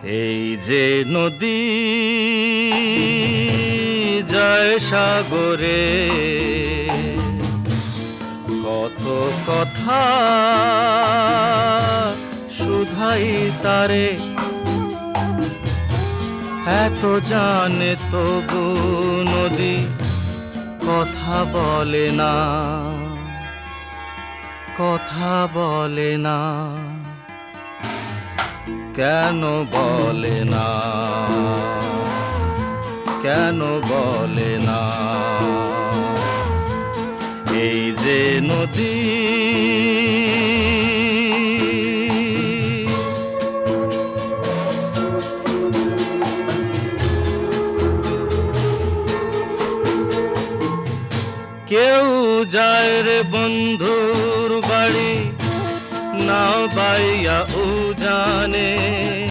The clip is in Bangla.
এই যে নদী যায় সাগরে, কত কথা শুধাই তারে, এত জানে তবু নদী কথা বলে না, কথা বলে না। কেন বলে না, কেন বলে না? এই যে নদী কেউ যায় রে বন্ধুর বাড়ি, নাও বাইয়া ও জানে